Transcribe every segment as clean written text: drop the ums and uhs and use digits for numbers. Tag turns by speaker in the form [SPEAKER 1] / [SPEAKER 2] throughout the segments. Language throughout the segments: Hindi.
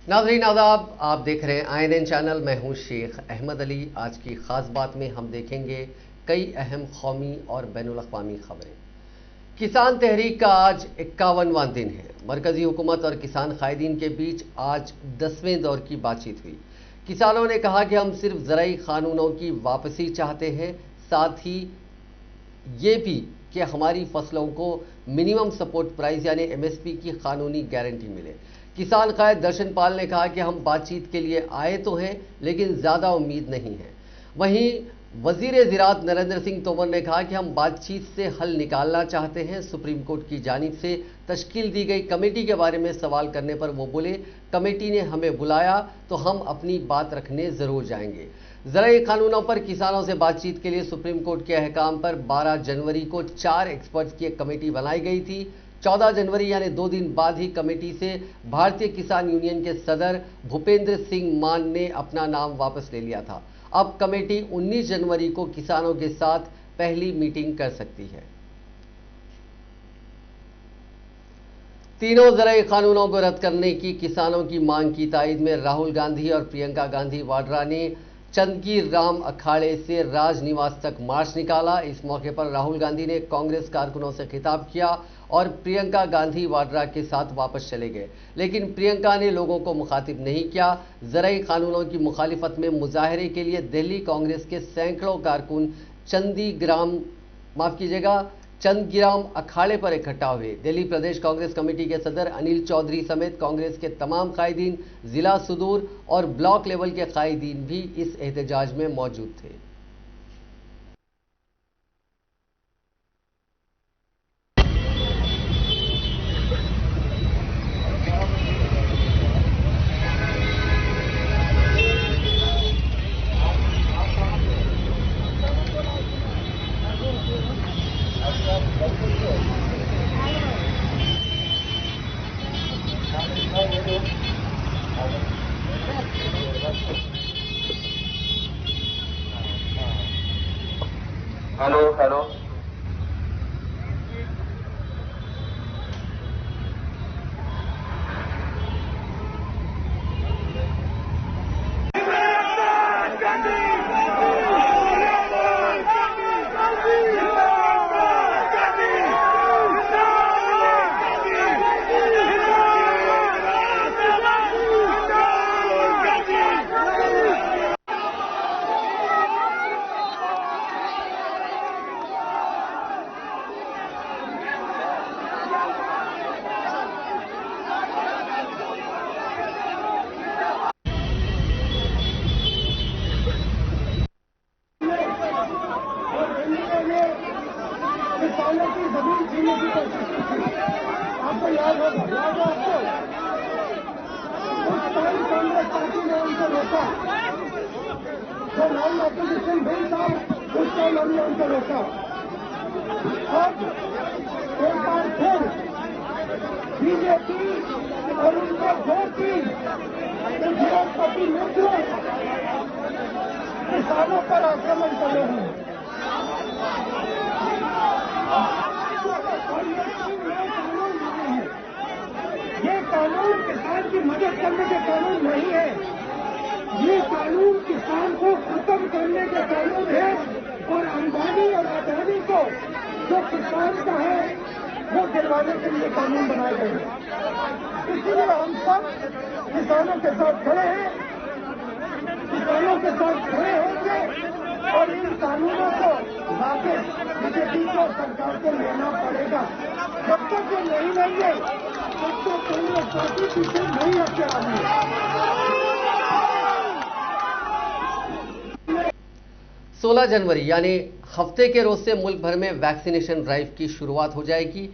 [SPEAKER 1] नाज़रीन आदाब, आप देख रहे हैं INN चैनल। मैं हूं शेख अहमद अली। आज की खास बात में हम देखेंगे कई अहम कौमी और बैनुल अक़वामी खबरें। किसान तहरीक का आज 51वां दिन है। मरकजी हुकूमत और किसान कायदीन के बीच आज 10वें दौर की बातचीत हुई। किसानों ने कहा कि हम सिर्फ ज़राई कानूनों की वापसी चाहते हैं, साथ ही ये भी कि हमारी फसलों को मिनिमम सपोर्ट प्राइस यानी MSP की कानूनी गारंटी मिले। किसान कायद दर्शन पाल ने कहा कि हम बातचीत के लिए आए तो हैं, लेकिन ज़्यादा उम्मीद नहीं है। वहीं वजीर ज़राअत नरेंद्र सिंह तोमर ने कहा कि हम बातचीत से हल निकालना चाहते हैं। सुप्रीम कोर्ट की जानिब से तश्कील दी गई कमेटी के बारे में सवाल करने पर वो बोले, कमेटी ने हमें बुलाया तो हम अपनी बात रखने ज़रूर जाएंगे। ज़राई कानूनों पर किसानों से बातचीत के लिए सुप्रीम कोर्ट के अहकाम पर 12 जनवरी को 4 एक्सपर्ट्स की एक कमेटी बनाई गई थी। 14 जनवरी यानी 2 दिन बाद ही कमेटी से भारतीय किसान यूनियन के सदर भूपेंद्र सिंह मान ने अपना नाम वापस ले लिया था। अब कमेटी 19 जनवरी को किसानों के साथ पहली मीटिंग कर सकती है। तीनों ज़राई कानूनों को रद्द करने की किसानों की मांग की तायद में राहुल गांधी और प्रियंका गांधी वाड्रा ने चंदगी राम अखाड़े से राजनिवास तक मार्च निकाला। इस मौके पर राहुल गांधी ने कांग्रेस कारकुनों से खिताब किया और प्रियंका गांधी वाड्रा के साथ वापस चले गए, लेकिन प्रियंका ने लोगों को मुखातिब नहीं किया। ज़राई कानूनों की मुखालिफत में मुजाहरे के लिए दिल्ली कांग्रेस के सैकड़ों कारकुन चंदगीराम अखाड़े पर इकट्ठा हुए। दिल्ली प्रदेश कांग्रेस कमेटी के सदर अनिल चौधरी समेत कांग्रेस के तमाम कायदीन, जिला सुदूर और ब्लॉक लेवल के कायदीन भी इस एहतजाज में मौजूद थे।
[SPEAKER 2] हेलो हेलो
[SPEAKER 3] किसानों की जमीन छीनने की कोशिश की थी। आपको याद होगा आपको किसान कांग्रेस पार्टी ने उनको रोका। जो नॉन ऑपोजिशन बिल था उसको हमने उनको रोका। अब एक बार फिर बीजेपी और उनके दो टीम विरोधपति मित्र किसानों पर आक्रमण कर रहे हैं। ये कानून किसान की मदद करने के कानून नहीं है, ये कानून किसान को खत्म करने के कानून है और अंबानी और अडानी को जो किसान का है वो दिलवाने के लिए कानून बनाए गए हैं। इसलिए हम सब किसानों के साथ खड़े हैं, किसानों के साथ खड़े होंगे और इन कानूनों को वापस बीजेपी को सरकार को लेना पड़ेगा। जब तक ये नहीं लेंगे तब तक कांग्रेस पार्टी पीछे नहीं हटने वाली है।
[SPEAKER 1] 16 जनवरी यानी हफ्ते के रोज से मुल्क भर में वैक्सीनेशन ड्राइव की शुरुआत हो जाएगी।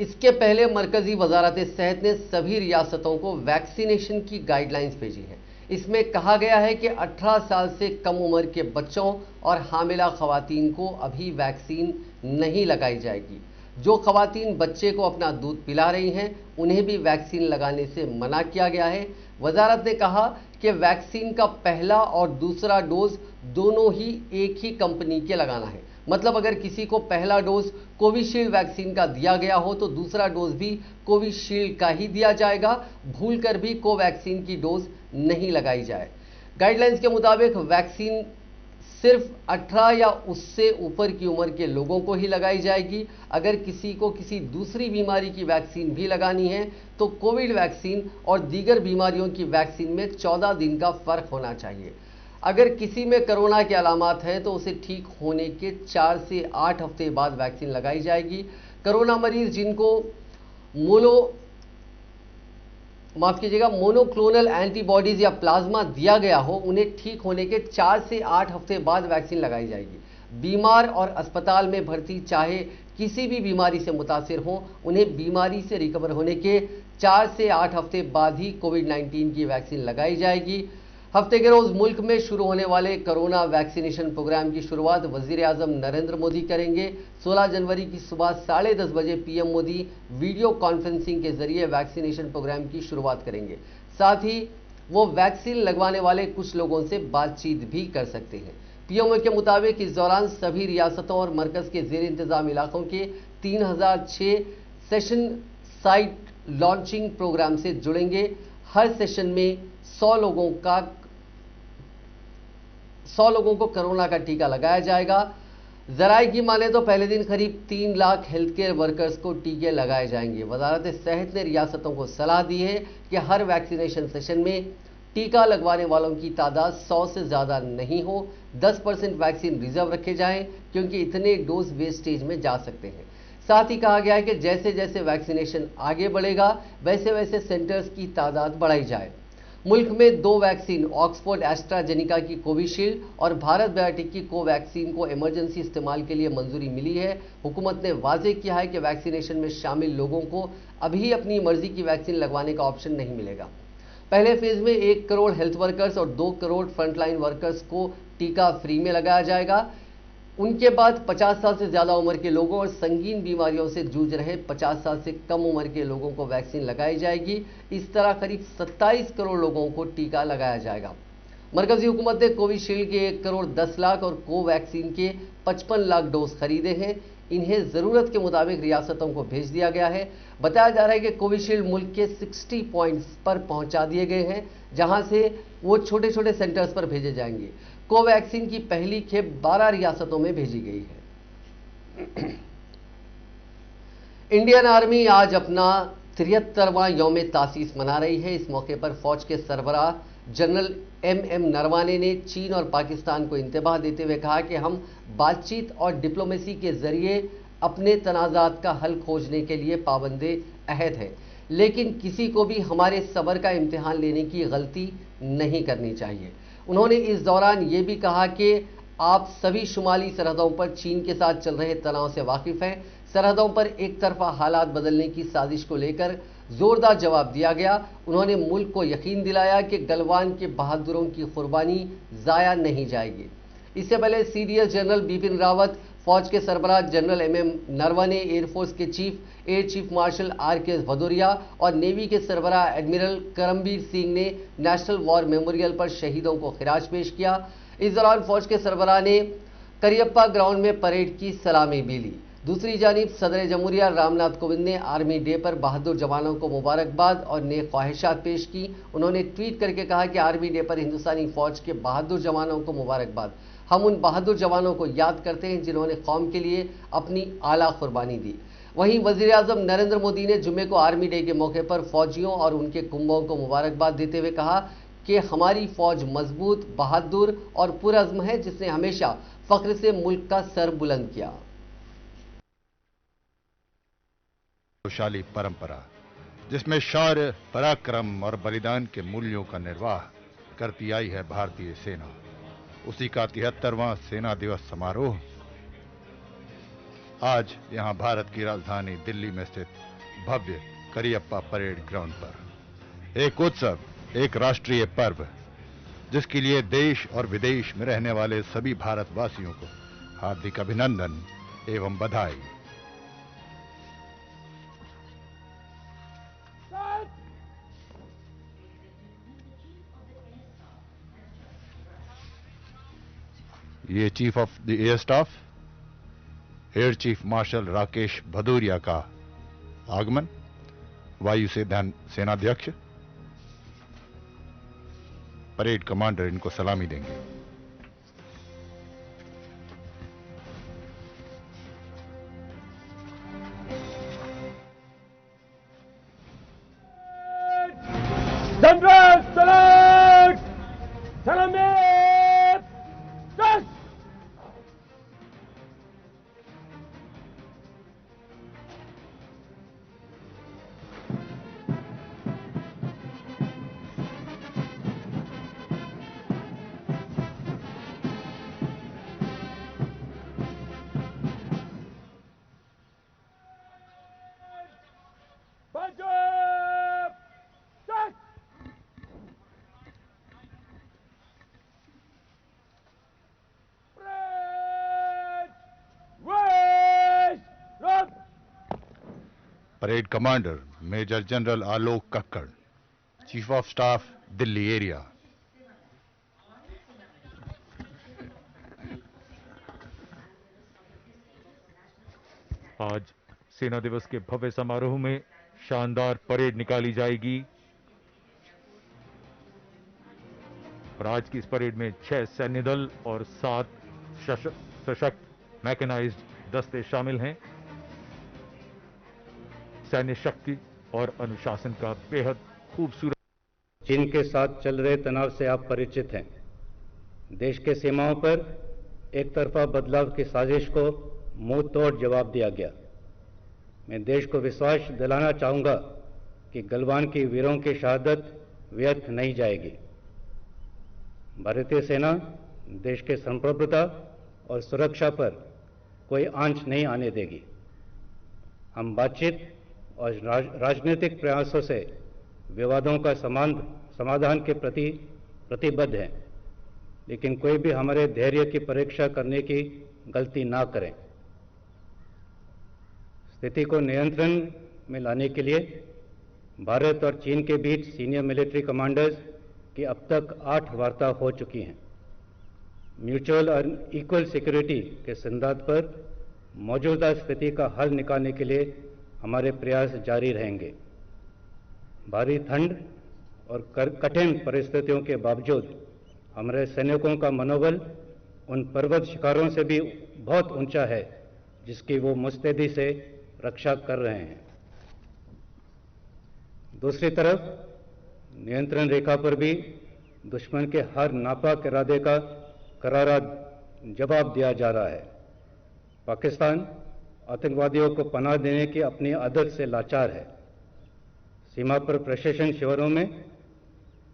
[SPEAKER 1] इसके पहले मरकजी वजारत सेहत ने सभी रियासतों को वैक्सीनेशन की गाइडलाइंस भेजी है। इसमें कहा गया है कि 18 साल से कम उम्र के बच्चों और हामिला खवातीन को अभी वैक्सीन नहीं लगाई जाएगी। जो खवातीन बच्चे को अपना दूध पिला रही हैं उन्हें भी वैक्सीन लगाने से मना किया गया है। वजारत ने कहा कि वैक्सीन का पहला और दूसरा डोज दोनों ही एक ही कंपनी के लगाना है। मतलब अगर किसी को पहला डोज कोविशील्ड वैक्सीन का दिया गया हो तो दूसरा डोज भी कोविशील्ड का ही दिया जाएगा, भूलकर भी कोवैक्सीन की डोज नहीं लगाई जाए। गाइडलाइंस के मुताबिक वैक्सीन सिर्फ 18 या उससे ऊपर की उम्र के लोगों को ही लगाई जाएगी। अगर किसी को किसी दूसरी बीमारी की वैक्सीन भी लगानी है तो कोविड वैक्सीन और दीगर बीमारियों की वैक्सीन में 14 दिन का फर्क होना चाहिए। अगर किसी में कोरोना के अलामात हैं तो उसे ठीक होने के 4 से 8 हफ्ते बाद वैक्सीन लगाई जाएगी। कोरोना मरीज जिनको मोनोक्लोनल एंटीबॉडीज या प्लाज्मा दिया गया हो उन्हें ठीक होने के 4 से 8 हफ्ते बाद वैक्सीन लगाई जाएगी। बीमार और अस्पताल में भर्ती चाहे किसी भी बीमारी से मुतासिर हों, उन्हें बीमारी से रिकवर होने के 4 से 8 हफ्ते बाद ही कोविड-19 की वैक्सीन लगाई जाएगी। हफ्ते के रोज मुल्क में शुरू होने वाले कोरोना वैक्सीनेशन प्रोग्राम की शुरुआत वजीर आजम नरेंद्र मोदी करेंगे। 16 जनवरी की सुबह 10:30 बजे पीएम मोदी वीडियो कॉन्फ्रेंसिंग के जरिए वैक्सीनेशन प्रोग्राम की शुरुआत करेंगे। साथ ही वो वैक्सीन लगवाने वाले कुछ लोगों से बातचीत भी कर सकते हैं। पीएमओ के मुताबिक इस दौरान सभी रियासतों और मरकज के जेर इंतजाम इलाकों के 3006 सेशन साइट लॉन्चिंग प्रोग्राम से जुड़ेंगे। हर सेशन में 100 लोगों को कोरोना का टीका लगाया जाएगा। जराये की माने तो पहले दिन करीब 3 लाख हेल्थ केयर वर्कर्स को टीके लगाए जाएंगे। वजारत सेहत ने रियासतों को सलाह दी है कि हर वैक्सीनेशन सेशन में टीका लगवाने वालों की तादाद 100 से ज्यादा नहीं हो। 10% वैक्सीन रिजर्व रखे जाएं क्योंकि इतने डोज वेस्टेज में जा सकते हैं। साथ ही कहा गया है कि जैसे जैसे वैक्सीनेशन आगे बढ़ेगा वैसे वैसे सेंटर्स की तादाद बढ़ाई जाए। मुल्क में 2 वैक्सीन ऑक्सफोर्ड एस्ट्राजेनिका की कोविशील्ड और भारत बायोटेक की कोवैक्सीन को इमरजेंसी इस्तेमाल के लिए मंजूरी मिली है। हुकूमत ने वाजे किया है कि वैक्सीनेशन में शामिल लोगों को अभी अपनी मर्जी की वैक्सीन लगवाने का ऑप्शन नहीं मिलेगा। पहले फेज में 1 करोड़ हेल्थ वर्कर्स और 2 करोड़ फ्रंटलाइन वर्कर्स को टीका फ्री में लगाया जाएगा। उनके बाद 50 साल से ज्यादा उम्र के लोगों और संगीन बीमारियों से जूझ रहे 50 साल से कम उम्र के लोगों को वैक्सीन लगाई जाएगी। इस तरह करीब 27 करोड़ लोगों को टीका लगाया जाएगा। मरकजी हुकूमत ने कोविशील्ड के 1 करोड़ 10 लाख और कोवैक्सीन के 55 लाख डोज खरीदे हैं। इन्हें जरूरत के मुताबिक रियासतों को भेज दिया गया है। बताया जा रहा है कि कोविशील्ड मुल्क के 60 पॉइंट्स पर पहुंचा दिए गए हैं, जहां से वो छोटे छोटे सेंटर्स पर भेजे जाएंगे। कोवैक्सीन की पहली खेप 12 रियासतों में भेजी गई है। इंडियन आर्मी आज अपना 73वां यौम तासीस मना रही है। इस मौके पर फौज के सरबराह जनरल एम नरवाने ने चीन और पाकिस्तान को इंतबाह देते हुए कहा कि हम बातचीत और डिप्लोमेसी के जरिए अपने तनाज़ात का हल खोजने के लिए पाबंदे अहद हैं, लेकिन किसी को भी हमारे सब्र का इम्तिहान लेने की गलती नहीं करनी चाहिए। उन्होंने इस दौरान ये भी कहा कि आप सभी शुमाली सरहदों पर चीन के साथ चल रहे तनाव से वाकिफ हैं। सरहदों पर एक तरफा हालात बदलने की साजिश को लेकर जोरदार जवाब दिया गया। उन्होंने मुल्क को यकीन दिलाया कि गलवान के बहादुरों की कुर्बानी जाया नहीं जाएगी। इससे पहले सीडीएस जनरल बिपिन रावत, फौज के सरबराह जनरल एम नरवणे, एयरफोर्स के chief air chief martial RK Bhadauria और नेवी के सरबराह एडमिरल करमबीर सिंह ने नेशनल वॉर मेमोरियल पर शहीदों को खिराज पेश किया। इस दौरान फौज के सरबराह ने करियप्पा ग्राउंड में परेड की सलामी भी ली। दूसरी जानिब सदर जमहूरिया रामनाथ कोविंद ने आर्मी डे पर बहादुर जवानों को मुबारकबाद और नेक ख्वाहिशात पेश की। उन्होंने ट्वीट करके कहा कि आर्मी डे पर हिंदुस्तानी फौज के बहादुर जवानों को मुबारकबाद। हम उन बहादुर जवानों को याद करते हैं जिन्होंने कौम के लिए अपनी आला कुर्बानी दी। वहीं वजीर आजम नरेंद्र मोदी ने जुम्मे को आर्मी डे के मौके पर फौजियों और उनके कुंभों को मुबारकबाद देते हुए कहा कि हमारी फौज मजबूत, बहादुर और पुरअज़्म है, जिसने हमेशा फख्र से मुल्क का सर बुलंद किया।
[SPEAKER 2] गौरवशाली परंपरा जिसमें शौर्य, पराक्रम और बलिदान के मूल्यों का निर्वाह करती आई है भारतीय सेना, उसी का 73वां सेना दिवस समारोह आज यहां भारत की राजधानी दिल्ली में स्थित भव्य करियप्पा परेड ग्राउंड पर एक उत्सव, एक राष्ट्रीय पर्व, जिसके लिए देश और विदेश में रहने वाले सभी भारतवासियों को हार्दिक अभिनंदन एवं बधाई। ये chief of the air staff air chief marshal Rakesh Bhadauria का आगमन। वायु सेनाध्यक्ष परेड कमांडर इनको सलामी देंगे।
[SPEAKER 3] General salute! सलामी! दस! पंजाब! दस!
[SPEAKER 2] Parade commander major general Alok Kakkar, chief of staff Delhi area.
[SPEAKER 4] आज सेना दिवस के भव्य समारोह में शानदार परेड निकाली जाएगी और आज की इस परेड में 6 सैन्य दल और 7 सशक्त मैकेनाइज्ड दस्ते शामिल हैं। सैन्य शक्ति और अनुशासन का बेहद खूबसूरत।
[SPEAKER 5] चीन के साथ चल रहे तनाव से आप परिचित हैं। देश के सीमाओं पर एक तरफा बदलाव की साजिश को मुंह तोड़ जवाब दिया गया। मैं देश को विश्वास दिलाना चाहूंगा कि गलवान की वीरों की शहादत व्यर्थ नहीं जाएगी। भारतीय सेना देश के संप्रभुता और सुरक्षा पर कोई आंच नहीं आने देगी। हम बातचीत और राजनीतिक प्रयासों से विवादों का समाधान के प्रति प्रतिबद्ध हैं, लेकिन कोई भी हमारे धैर्य की परीक्षा करने की गलती ना करें। स्थिति को नियंत्रण में लाने के लिए भारत और चीन के बीच सीनियर मिलिट्री कमांडर्स की अब तक 8 वार्ता हो चुकी हैं। म्यूचुअल और इक्वल सिक्योरिटी के सिद्धांत पर मौजूदा स्थिति का हल निकालने के लिए हमारे प्रयास जारी रहेंगे। भारी ठंड और कठिन परिस्थितियों के बावजूद हमारे सैनिकों का मनोबल उन पर्वत शिखरों से भी बहुत ऊंचा है जिसकी वो मुस्तैदी से रक्षा कर रहे हैं। दूसरी तरफ नियंत्रण रेखा पर भी दुश्मन के हर नापाक इरादे का करारा जवाब दिया जा रहा है। पाकिस्तान आतंकवादियों को पनाह देने की अपनी आदत से लाचार है। सीमा पर प्रशासन शिविरों में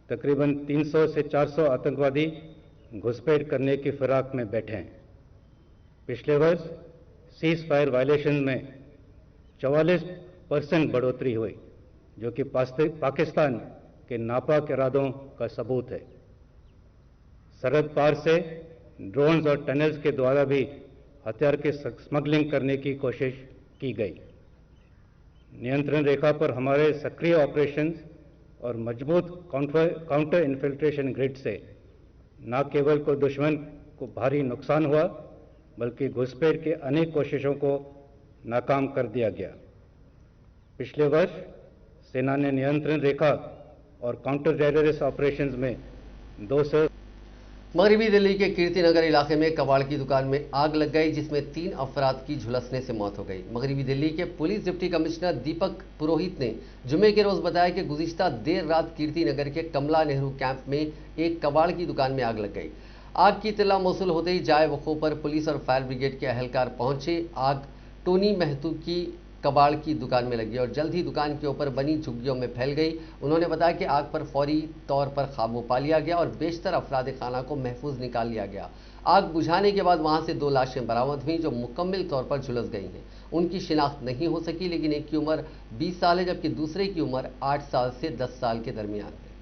[SPEAKER 5] तकरीबन 300 से 400 आतंकवादी घुसपैठ करने की फिराक में बैठे हैं। पिछले वर्ष सीज फायर वायलेशन में 44% बढ़ोतरी हुई, जो कि पाकिस्तान के नापाक इरादों का सबूत है। सरहद पार से ड्रोन्स और टनल्स के द्वारा भी हथियार की स्मगलिंग करने की कोशिश की गई। नियंत्रण रेखा पर हमारे सक्रिय ऑपरेशंस और मजबूत काउंटर इन्फिल्ट्रेशन ग्रिड से न केवल को दुश्मन को भारी नुकसान हुआ, बल्कि घुसपैठ की अनेक कोशिशों को नाकाम कर दिया गया। पिछले वर्ष सेना ने नियंत्रण रेखा और काउंटर टेररिस्ट ऑपरेशंस में 200
[SPEAKER 1] मगरबी दिल्ली के कीर्तिनगर इलाके में कबाड़ की दुकान में आग लग गई, जिसमें 3 अफराद की झुलसने से मौत हो गई। मगरबी दिल्ली के पुलिस डिप्टी कमिश्नर दीपक पुरोहित ने जुमे के रोज बताया कि गुज़िश्ता देर रात कीर्तिनगर के कमला नेहरू कैंप में एक कबाड़ की दुकान में आग लग गई। आग की इत्तला मौसूल होते ही जाए वक़्फ़े पर पुलिस और फायर ब्रिगेड के अहलकार पहुंचे। आग टोनी महतू की कबाड़ की दुकान में लगी और जल्द ही दुकान के ऊपर बनी झुग्गियों में फैल गई। उन्होंने बताया कि आग पर फौरी तौर पर काबू पा लिया गया और बेशतर अफराद खाना को महफूज निकाल लिया गया। आग बुझाने के बाद वहां से 2 लाशें बरामद हुई जो मुकम्मल तौर पर झुलस गई हैं। उनकी शिनाख्त नहीं हो सकी, लेकिन एक की उम्र 20 साल है जबकि दूसरे की उम्र 8 साल से 10 साल के दरमियान है।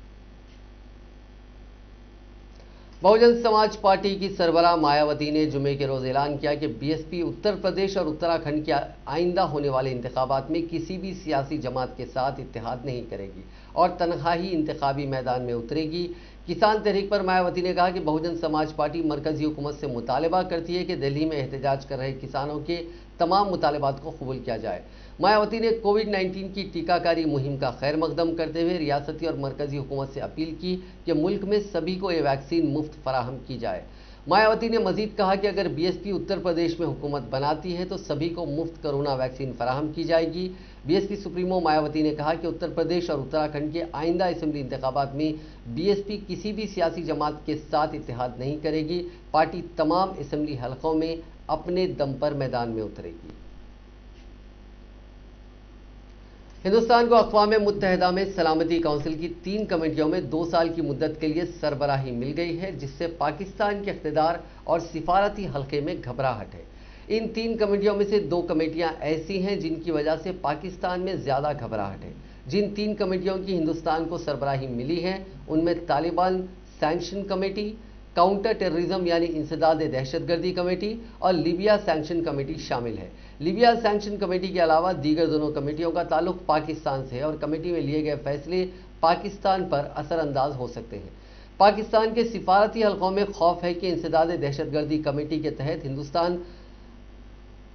[SPEAKER 1] बहुजन समाज पार्टी की सरबराह मायावती ने जुमे के रोज ऐलान किया कि बीएसपी उत्तर प्रदेश और उत्तराखंड के आइंदा होने वाले इंतखाबात में किसी भी सियासी जमात के साथ इत्तेहाद नहीं करेगी और तनहा ही इंतखाबी मैदान में उतरेगी। किसान तहरीक पर मायावती ने कहा कि बहुजन समाज पार्टी मरकजी हुकूमत से मुतालबा करती है कि दिल्ली में एहतजाज कर रहे किसानों के तमाम मुतालबात को कबूल किया जाए। मायावती ने कोविड-19 की टीकाकारी मुहिम का खैर मकदम करते हुए रियासती और मरकजी हुकूमत से अपील की कि मुल्क में सभी को ये वैक्सीन मुफ्त फराहम की जाए। मायावती ने मजीद कहा कि अगर बीएसपी उत्तर प्रदेश में हुकूमत बनाती है तो सभी को मुफ्त कोरोना वैक्सीन फराहम की जाएगी। बीएसपी सुप्रीमो मायावती ने कहा कि उत्तर प्रदेश और उत्तराखंड के आइंदा असेंबली इंतखाबात में बीएसपी किसी भी सियासी जमात के साथ इत्तेहाद नहीं करेगी। पार्टी तमाम असेंबली हलकों में अपने दम पर मैदान में उतरेगी। हिंदुस्तान को अक़वाम मुत्तहिदा में सलामती काउंसिल की 3 कमेटियों में 2 साल की मुद्दत के लिए सरबराही मिल गई है, जिससे पाकिस्तान के इख्तिदार और सिफारती हल्के में घबराहट है। इन 3 कमेटियों में से 2 कमेटियां ऐसी हैं जिनकी वजह से पाकिस्तान में ज़्यादा घबराहट है। जिन 3 कमेटियों की हिंदुस्तान को सरबराही मिली है उनमें Taliban sanction committee, counter terrorism यानी इंसदाद दहशतगर्दी कमेटी और लीबिया सैंक्शन कमेटी शामिल है। लीबिया सैंक्शन कमेटी के अलावा दीगर दोनों कमेटियों का ताल्लुक पाकिस्तान से है और कमेटी में लिए गए फैसले पाकिस्तान पर असरअंदाज हो सकते हैं। पाकिस्तान के सिफारती हलकों में खौफ है कि इंसदाद दहशतगर्दी कमेटी के तहत हिंदुस्तान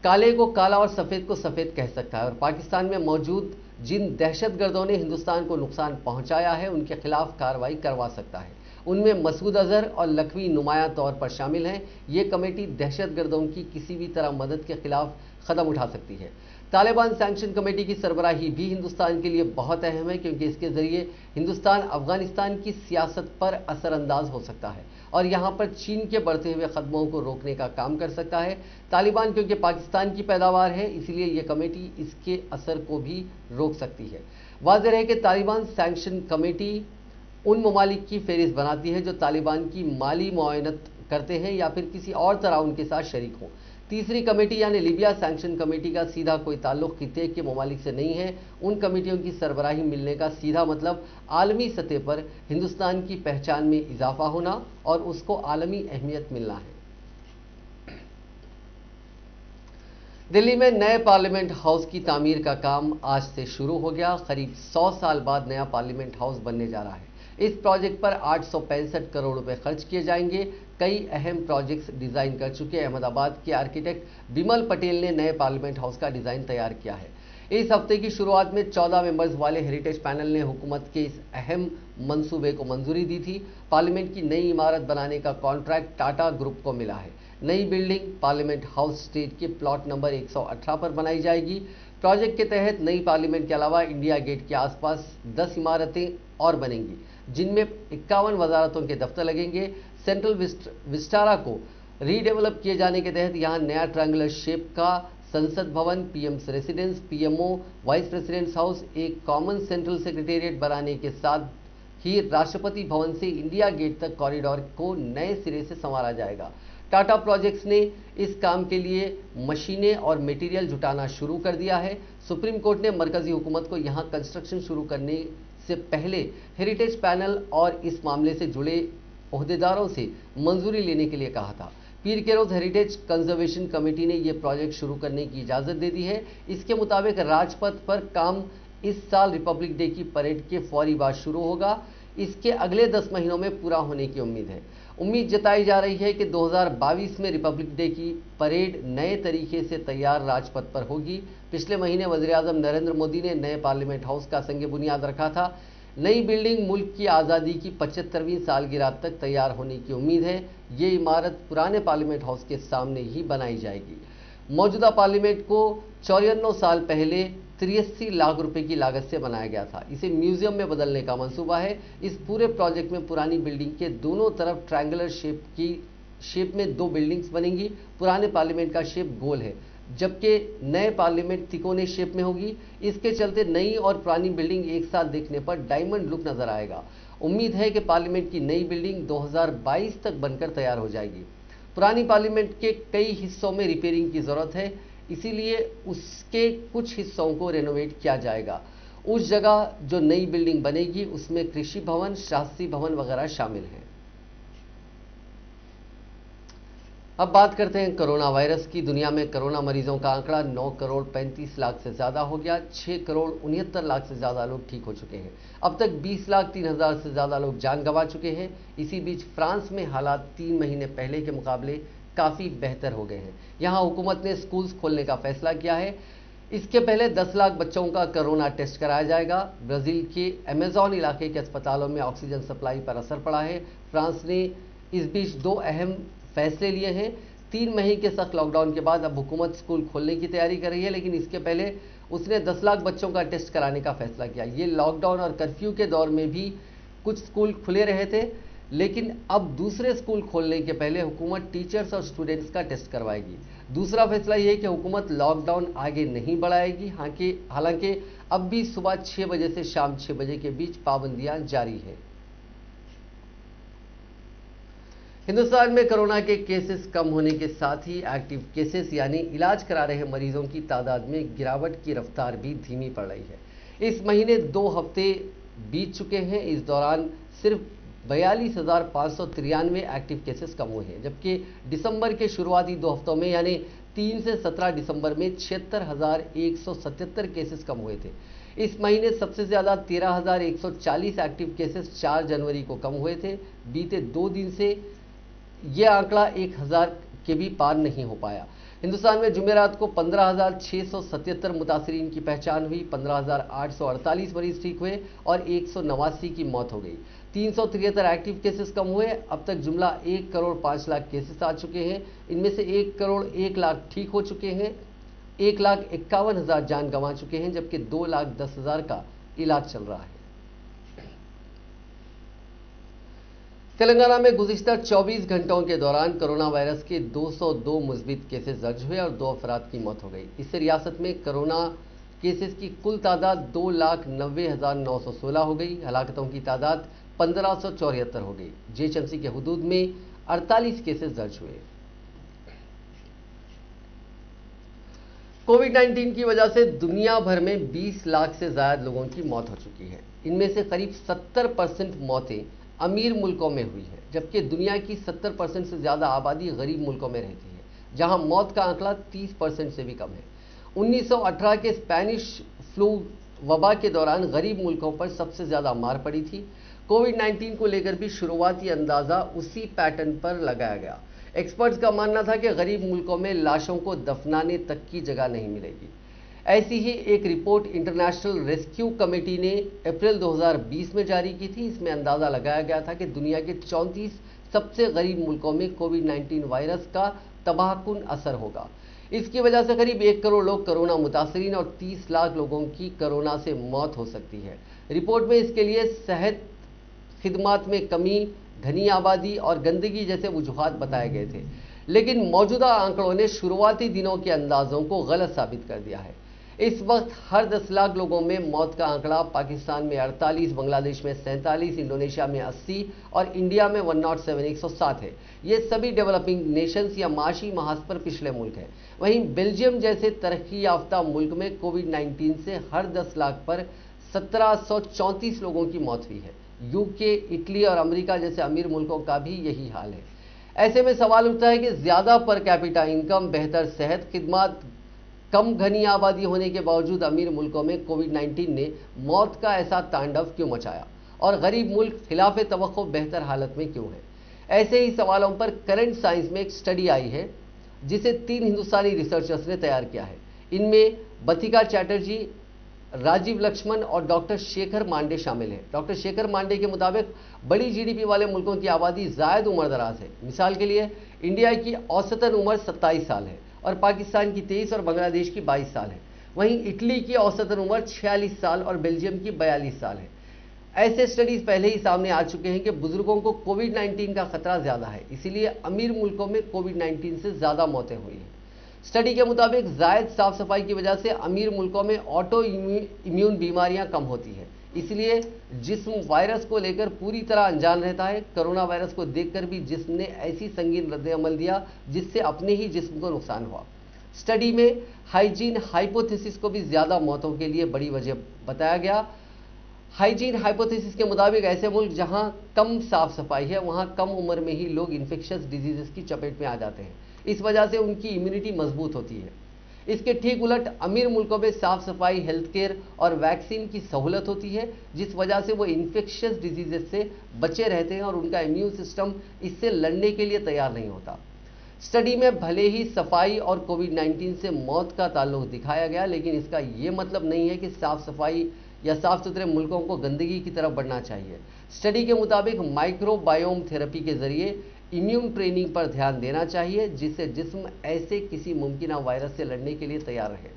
[SPEAKER 1] काले को काला और सफ़ेद को सफ़ेद कह सकता है और पाकिस्तान में मौजूद जिन दहशतगर्दों ने हिंदुस्तान को नुकसान पहुंचाया है उनके खिलाफ कार्रवाई करवा सकता है। उनमें मसूद अजहर और लखवी नुमाया तौर पर शामिल हैं। ये कमेटी दहशतगर्दों की किसी भी तरह मदद के खिलाफ कदम उठा सकती है। तालिबान सैंक्शन कमेटी की सरबराही भी हिंदुस्तान के लिए बहुत अहम है, क्योंकि इसके जरिए हिंदुस्तान अफगानिस्तान की सियासत पर असरअंदाज हो सकता है और यहाँ पर चीन के बढ़ते हुए कदमों को रोकने का काम कर सकता है। तालिबान क्योंकि पाकिस्तान की पैदावार है, इसलिए ये कमेटी इसके असर को भी रोक सकती है। वाज़ेह है कि तालिबान सैंक्शन कमेटी उन ममालिक की फहरिस्त बनाती है जो तालिबान की माली मुआवनत करते हैं या फिर किसी और तरह उनके साथ शरीक हों। तीसरी कमेटी यानी लीबिया सैंक्शन कमेटी का सीधा कोई ताल्लुक खित्ते के ममालिक से नहीं है। उन कमेटियों की सरबराही मिलने का सीधा मतलब आलमी सतह पर हिंदुस्तान की पहचान में इजाफा होना और उसको आलमी अहमियत मिलना है। दिल्ली में नए पार्लियामेंट हाउस की तामीर का काम आज से शुरू हो गया। करीब 100 साल बाद नया पार्लियामेंट हाउस बनने जा रहा है। इस प्रोजेक्ट पर 865 करोड़ रुपए खर्च किए जाएंगे। कई अहम प्रोजेक्ट्स डिजाइन कर चुके अहमदाबाद के आर्किटेक्ट बिमल पटेल ने नए पार्लियामेंट हाउस का डिजाइन तैयार किया है। इस हफ्ते की शुरुआत में 14 मेंबर्स वाले हेरिटेज पैनल ने हुकूमत के इस अहम मंसूबे को मंजूरी दी थी। पार्लियामेंट की नई इमारत बनाने का कॉन्ट्रैक्ट टाटा ग्रुप को मिला है। नई बिल्डिंग पार्लियामेंट हाउस स्टेट के प्लॉट नंबर 118 पर बनाई जाएगी। प्रोजेक्ट के तहत नई पार्लियामेंट के अलावा इंडिया गेट के आसपास 10 इमारतें और बनेंगी, जिनमें 51 वजारतों के दफ्तर लगेंगे। सेंट्रल विस्टारा को रीडेवलप किए जाने के तहत यहाँ नया ट्रायंगुलर शेप का संसद भवन, PM's residence, PMO, vice president's house, एक कॉमन सेंट्रल सेक्रेटेरिएट बनाने के साथ ही राष्ट्रपति भवन से इंडिया गेट तक कॉरिडोर को नए सिरे से संवारा जाएगा। टाटा प्रोजेक्ट्स ने इस काम के लिए मशीनें और मटेरियल जुटाना शुरू कर दिया है। सुप्रीम कोर्ट ने मरकजी हुकूमत को यहां कंस्ट्रक्शन शुरू करने से पहले हेरिटेज पैनल और इस मामले से जुड़े ओहदेदारों से मंजूरी लेने के लिए कहा था। पीर के रोज हेरिटेज कंजर्वेशन कमेटी ने यह प्रोजेक्ट शुरू करने की इजाजत दे दी है। इसके मुताबिक राजपथ पर काम इस साल रिपब्लिक डे की परेड के फौरी बाद शुरू होगा। इसके अगले 10 महीनों में पूरा होने की उम्मीद है। उम्मीद जताई जा रही है कि 2022 में रिपब्लिक डे की परेड नए तरीके से तैयार राजपथ पर होगी। पिछले महीने वज़ीर-ए-आज़म नरेंद्र मोदी ने नए पार्लियामेंट हाउस का संग बुनियाद रखा था। नई बिल्डिंग मुल्क की आज़ादी की 75वीं सालगिरह तक तैयार होने की उम्मीद है। ये इमारत पुराने पार्लियामेंट हाउस के सामने ही बनाई जाएगी। मौजूदा पार्लियामेंट को 54 साल पहले 83 लाख रुपए की लागत से बनाया गया था। इसे म्यूजियम में बदलने का मंसूबा है। इस पूरे प्रोजेक्ट में पुरानी बिल्डिंग के दोनों तरफ ट्रायंगुलर शेप में 2 बिल्डिंग्स बनेंगी। पुराने पार्लियामेंट का शेप गोल है, जबकि नए पार्लियामेंट तिकोने शेप में होगी। इसके चलते नई और पुरानी बिल्डिंग एक साथ देखने पर डायमंड लुक नजर आएगा। उम्मीद है कि पार्लियामेंट की नई बिल्डिंग 2022 तक बनकर तैयार हो जाएगी। पुरानी पार्लियामेंट के कई हिस्सों में रिपेयरिंग की जरूरत है, इसीलिए उसके कुछ हिस्सों को रेनोवेट किया जाएगा। उस जगह जो नई बिल्डिंग बनेगी उसमें कृषि भवन, शास्त्री भवन वगैरह शामिल हैं। अब बात करते हैं कोरोना वायरस की। दुनिया में कोरोना मरीजों का आंकड़ा 9 करोड़ 35 लाख से ज्यादा हो गया। 6 करोड़ 69 लाख से ज्यादा लोग ठीक हो चुके हैं। अब तक 20 लाख 3 हजार से ज्यादा लोग जान गंवा चुके हैं। इसी बीच फ्रांस में हालात 3 महीने पहले के मुकाबले काफी बेहतर हो गए हैं। यहां हुकूमत ने स्कूल्स खोलने का फैसला किया है। इसके पहले 10 लाख बच्चों का कोरोना टेस्ट कराया जाएगा। ब्राजील के अमेजॉन इलाके के अस्पतालों में ऑक्सीजन सप्लाई पर असर पड़ा है। फ्रांस ने इस बीच 2 अहम फैसले लिए हैं। 3 महीने के सख्त लॉकडाउन के बाद अब हुकूमत स्कूल खोलने की तैयारी कर रही है, लेकिन इसके पहले उसने 10 लाख बच्चों का टेस्ट कराने का फैसला किया। ये लॉकडाउन और कर्फ्यू के दौर में भी कुछ स्कूल खुले रहे थे, लेकिन अब दूसरे स्कूल खोलने के पहले हुकूमत टीचर्स और स्टूडेंट्स का टेस्ट करवाएगी। दूसरा फैसला यह है कि हुकूमत लॉकडाउन आगे नहीं बढ़ाएगी। हालांकि अब भी सुबह 6 बजे से शाम 6 बजे के बीच पाबंदियां जारी है। हिंदुस्तान में कोरोना के केसेस कम होने के साथ ही एक्टिव केसेस यानी इलाज करा रहे मरीजों की तादाद में गिरावट की रफ्तार भी धीमी पड़ रही है। इस महीने 2 हफ्ते बीत चुके हैं। इस दौरान सिर्फ 42,593 एक्टिव केसेस कम हुए हैं, जबकि दिसंबर के शुरुआती 2 हफ्तों में यानी 3 से 17 दिसंबर में 76,177 केसेस कम हुए थे। इस महीने सबसे ज्यादा 13,140 एक्टिव केसेस 4 जनवरी को कम हुए थे। बीते 2 दिन से यह आंकड़ा 1,000 के भी पार नहीं हो पाया। हिंदुस्तान में जुमेरात को 15,677 मुतासरीन की पहचान हुई। 15,848 मरीज ठीक हुए और 189 की मौत हो गई। 373 एक्टिव केसेस कम हुए। अब तक जुमला 1 करोड़ 5 लाख केसेस आ चुके हैं। इनमें से 1 करोड़ 1 लाख ठीक हो चुके हैं। 1,51,000 जान गंवा चुके हैं, जबकि 2,10,000 का इलाज चल रहा है। तेलंगाना में गुज़िश्ता 24 घंटों के दौरान कोरोना वायरस के 202 मुस्बित केसेस दर्ज हुए और 2 अफराद की मौत हो गई। इससे रियासत में कोरोना केसेस की कुल तादाद 2,90,916 हो गई। हलाकतों की तादाद 1574 हो गई। जीएचएमसी के हुदूद में 48 केसेस दर्ज हुए। कोविड-19 की वजह से दुनिया भर में 20 लाख से ज्यादा लोगों की मौत हो चुकी है। इनमें से करीब 70% मौतें अमीर मुल्कों में हुई है, जबकि दुनिया की 70% से ज्यादा आबादी गरीब मुल्कों में रहती है, जहां मौत का आंकड़ा 30% से भी कम है। 1918 के स्पेनिश फ्लू वबा के दौरान गरीब मुल्कों पर सबसे ज्यादा मार पड़ी थी। कोविड-19 को लेकर भी शुरुआती अंदाजा उसी पैटर्न पर लगाया गया। एक्सपर्ट्स का मानना था कि गरीब मुल्कों में लाशों को दफनाने तक की जगह नहीं मिलेगी। ऐसी ही एक रिपोर्ट इंटरनेशनल रेस्क्यू कमेटी ने अप्रैल 2020 में जारी की थी। इसमें अंदाजा लगाया गया था कि दुनिया के 34 सबसे गरीब मुल्कों में कोविड-19 वायरस का तबाहकुन असर होगा। इसकी वजह से करीब 1 करोड़ लोग कोरोना मुतासरीन और 30 लाख लोगों की कोरोना से मौत हो सकती है। रिपोर्ट में इसके लिए सेहत खिदमात में कमी, घनी आबादी और गंदगी जैसे वजूहात बताए गए थे, लेकिन मौजूदा आंकड़ों ने शुरुआती दिनों के अंदाजों को गलत साबित कर दिया है। इस वक्त हर 10 लाख लोगों में मौत का आंकड़ा पाकिस्तान में 48, बांग्लादेश में 47, इंडोनेशिया में 80 और इंडिया में 107 107 है। ये सभी डेवलपिंग नेशंस या माशी महाज पर पिछले मुल्क हैं। वहीं बेल्जियम जैसे तरक्की याफ्ता मुल्क में कोविड-19 से हर 10 लाख पर 1734 लोगों की मौत हुई है। यूके, इटली और अमेरिका जैसे अमीर मुल्कों का भी यही हाल है। ऐसे में सवाल उठता है कि ज्यादा पर कैपिटा इनकम, बेहतर सेहत खिदमत, कम घनी आबादी होने के बावजूद अमीर मुल्कों में कोविड-19 ने मौत का ऐसा तांडव क्यों मचाया और गरीब मुल्क खिलाफ तवक्को बेहतर हालत में क्यों है। ऐसे ही सवालों पर करंट साइंस में एक स्टडी आई है जिसे 3 हिंदुस्तानी रिसर्चर्स ने तैयार किया है। इनमें बथिका चैटर्जी, राजीव लक्ष्मण और डॉक्टर शेखर मांडे शामिल हैं। डॉक्टर शेखर मांडे के मुताबिक बड़ी जीडीपी वाले मुल्कों की आबादी जायद उम्र दराज है। मिसाल के लिए इंडिया की औसतन उम्र 27 साल है और पाकिस्तान की 23 और बांग्लादेश की 22 साल है। वहीं इटली की औसतन उम्र 46 साल और बेल्जियम की 42 साल है। ऐसे स्टडीज पहले ही सामने आ चुके हैं कि बुजुर्गों को कोविड-19 का खतरा ज्यादा है, इसीलिए अमीर मुल्कों में कोविड-19 से ज्यादा मौतें हुई हैं। स्टडी के मुताबिक जायद साफ सफाई की वजह से अमीर मुल्कों में ऑटो इम्यून बीमारियां कम होती हैं, इसलिए जिस्म वायरस को लेकर पूरी तरह अनजान रहता है। कोरोना वायरस को देखकर भी जिस्म ने ऐसी संगीन रद्द-ए-अमल दिया जिससे अपने ही जिस्म को नुकसान हुआ। स्टडी में हाइजीन हाइपोथेसिस को भी ज्यादा मौतों के लिए बड़ी वजह बताया गया। हाइजीन हाइपोथेसिस के मुताबिक ऐसे मुल्क जहां कम साफ सफाई है वहां कम उम्र में ही लोग इन्फेक्शियस डिजीजेस की चपेट में आ जाते हैं। इस वजह से उनकी इम्यूनिटी मजबूत होती है। इसके ठीक उलट अमीर मुल्कों में साफ सफाई, हेल्थ केयर और वैक्सीन की सहूलत होती है, जिस वजह से वो इन्फेक्शियस डिजीजेस से बचे रहते हैं और उनका इम्यून सिस्टम इससे लड़ने के लिए तैयार नहीं होता। स्टडी में भले ही सफाई और कोविड-19 से मौत का ताल्लुक दिखाया गया, लेकिन इसका ये मतलब नहीं है कि साफ सफाई या साफ सुथरे मुल्कों को गंदगी की तरफ बढ़ना चाहिए। स्टडी के मुताबिक माइक्रोबायोम थेरेपी के जरिए इम्यून ट्रेनिंग पर ध्यान देना चाहिए, जिससे जिस्म ऐसे किसी मुमकिन वायरस से लड़ने के लिए तैयार रहे।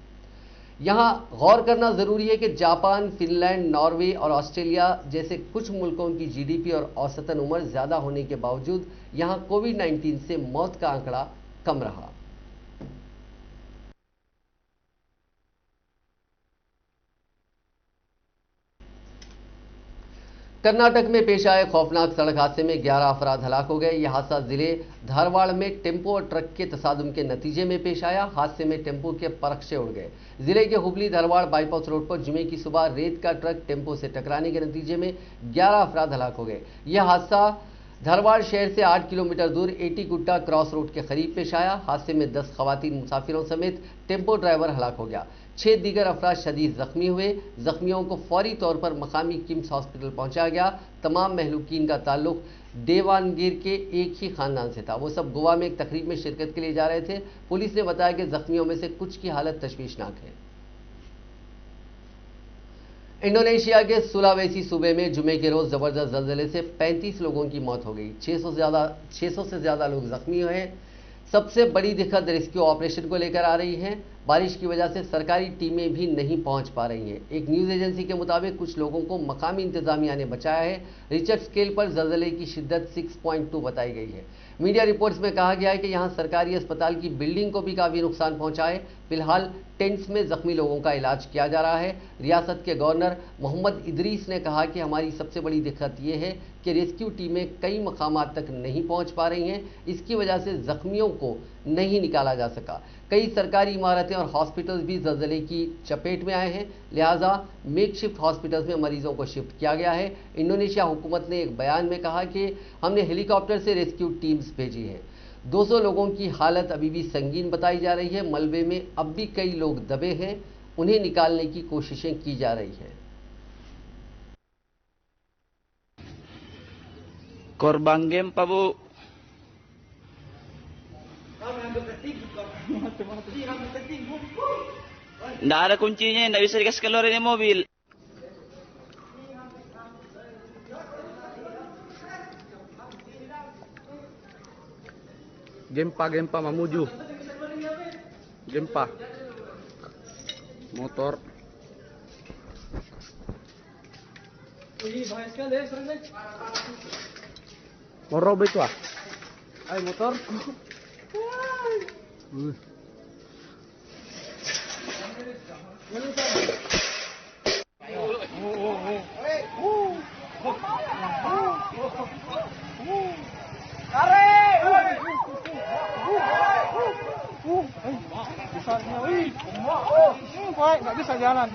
[SPEAKER 1] यहां गौर करना जरूरी है कि जापान, फिनलैंड, नॉर्वे और ऑस्ट्रेलिया जैसे कुछ मुल्कों की जीडीपी और औसतन उम्र ज्यादा होने के बावजूद यहां कोविड-19 से मौत का आंकड़ा कम रहा। कर्नाटक में पेश आए खौफनाक सड़क हादसे में 11 अफराद हलाक हो गए। यह हादसा जिले धारवाड़ में टेम्पो और ट्रक के तसादुम के नतीजे में पेश आया। हादसे में टेम्पो के परखचे उड़ गए। जिले के हुबली धारवाड़ बाईपास रोड पर जुमे की सुबह रेत का ट्रक टेम्पो से टकराने के नतीजे में 11 अफराद हलाक हो गए। यह हादसा धारवाड़ शहर से 8 किलोमीटर दूर एटीगुट्टा क्रॉस रोड के करीब पेश आया। हादसे में 10 खवातीन मुसाफिरों समेत टेम्पो ड्राइवर हलाक हो गया। 6 दीगर अफराद शदीद जख्मी हुए। जख्मियों को फौरी तौर पर मकामी किम्स हॉस्पिटल पहुंचाया गया। तमाम महलूकीन का ताल्लुक देवानगिर के एक ही खानदान से था। वो सब गोवा में एक तकरीब में शिरकत के लिए जा रहे थे। पुलिस ने बताया कि जख्मियों में से कुछ की हालत तशवीशनाक है। इंडोनेशिया के सुलावेसी सूबे में जुमे के रोज जबरदस्त जल्जले से 35 लोगों की मौत हो गई। 600 से ज्यादा लोग जख्मी हुए। सबसे बड़ी दिक्कत रेस्क्यू ऑपरेशन को लेकर आ रही है। बारिश की वजह से सरकारी टीमें भी नहीं पहुंच पा रही हैं। एक न्यूज एजेंसी के मुताबिक कुछ लोगों को मकामी इंतजामिया ने बचाया है। रिचर स्केल पर जल्जले की शिद्दत 6.2 बताई गई है। मीडिया रिपोर्ट्स में कहा गया है कि यहां सरकारी अस्पताल की बिल्डिंग को भी काफी नुकसान पहुंचा है। फिलहाल टेंट्स में जख्मी लोगों का इलाज किया जा रहा है। रियासत के गवर्नर मोहम्मद इदरीस ने कहा कि हमारी सबसे बड़ी दिक्कत यह है कि रेस्क्यू टीमें कई मकामात तक नहीं पहुंच पा रही हैं। इसकी वजह से जख्मियों को नहीं निकाला जा सका। कई सरकारी इमारतें और हॉस्पिटल्स भी जल्जले की चपेट में आए हैं, लिहाजा मेकशिफ्ट हॉस्पिटल्स में मरीजों को शिफ्ट किया गया है। इंडोनेशिया हुकूमत ने एक बयान में कहा कि हमने हेलीकॉप्टर से रेस्क्यू टीम्स भेजी है। 200 लोगों की हालत अभी भी संगीन बताई जा रही है। मलबे में अब भी कई लोग दबे हैं, उन्हें निकालने की कोशिशें की जा रही है।
[SPEAKER 6] Korban gempa, Bu. Nggak ada kuncinya, nggak bisa dikasih keluar ini mobil.
[SPEAKER 7] Gempa Mamuju. Gempa. Motor. Mau robek lah. Ayo motor.
[SPEAKER 3] Nggak bisa jalan.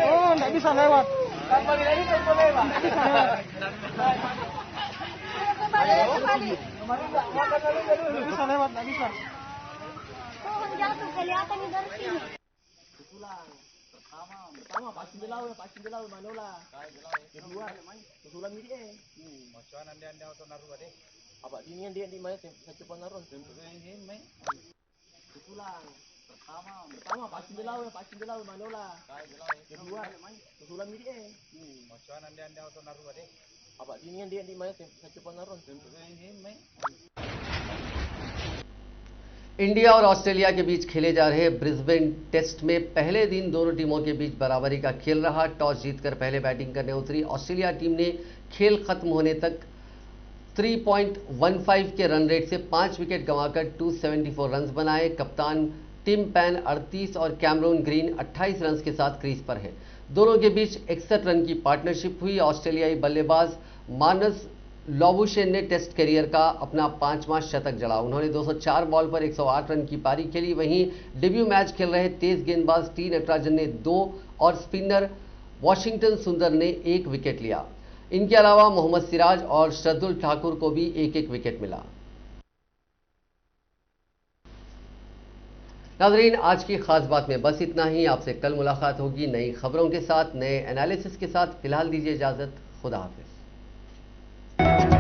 [SPEAKER 3] Oh, nggak bisa lewat. Kembali lagi nggak bisa lewat. Nggak bisa lewat. Kembali. Nggak bisa lewat, nggak bisa.
[SPEAKER 8] Oh, jatuh kelihatan dari sini.
[SPEAKER 3] Pertama pasin dilaw Manola. Kedua susulan ni dia. Macam anda auto naruh deh. Apa ini dia mana saya coba naruh. Ini mai. Susulan. Pertama pasin dilaw Manola. Kedua susulan ni dia. Macam anda auto naruh deh. Apa ini dia mana saya coba naruh. Ini mai.
[SPEAKER 1] India और ऑस्ट्रेलिया के बीच खेले जा रहे ब्रिस्बेन टेस्ट में पहले दिन दोनों टीमों के बीच बराबरी का खेल रहा। टॉस जीतकर पहले बैटिंग करने उतरी ऑस्ट्रेलिया टीम ने खेल खत्म होने तक 3.15 के रन रेट से 5 विकेट गंवाकर 274 रन बनाए। कप्तान टिम पैन 38 और कैमरून ग्रीन 28 रन के साथ क्रीज पर है। दोनों के बीच 61 रन की पार्टनरशिप हुई। ऑस्ट्रेलियाई बल्लेबाज मानस लॉबुशेन ने टेस्ट करियर का अपना 5वां शतक जड़ा। उन्होंने 204 बॉल पर 108 रन की पारी खेली। वहीं डेब्यू मैच खेल रहे तेज गेंदबाज टी नटराजन ने 2 और स्पिनर वॉशिंगटन सुंदर ने 1 विकेट लिया। इनके अलावा मोहम्मद सिराज और शार्दुल ठाकुर को भी 1-1 विकेट मिला। नाज़रीन, आज की खास बात में बस इतना ही। आपसे कल मुलाकात होगी नई खबरों के साथ, नए एनालिसिस के साथ। फिलहाल दीजिए इजाज़त। खुदा हाफिज़।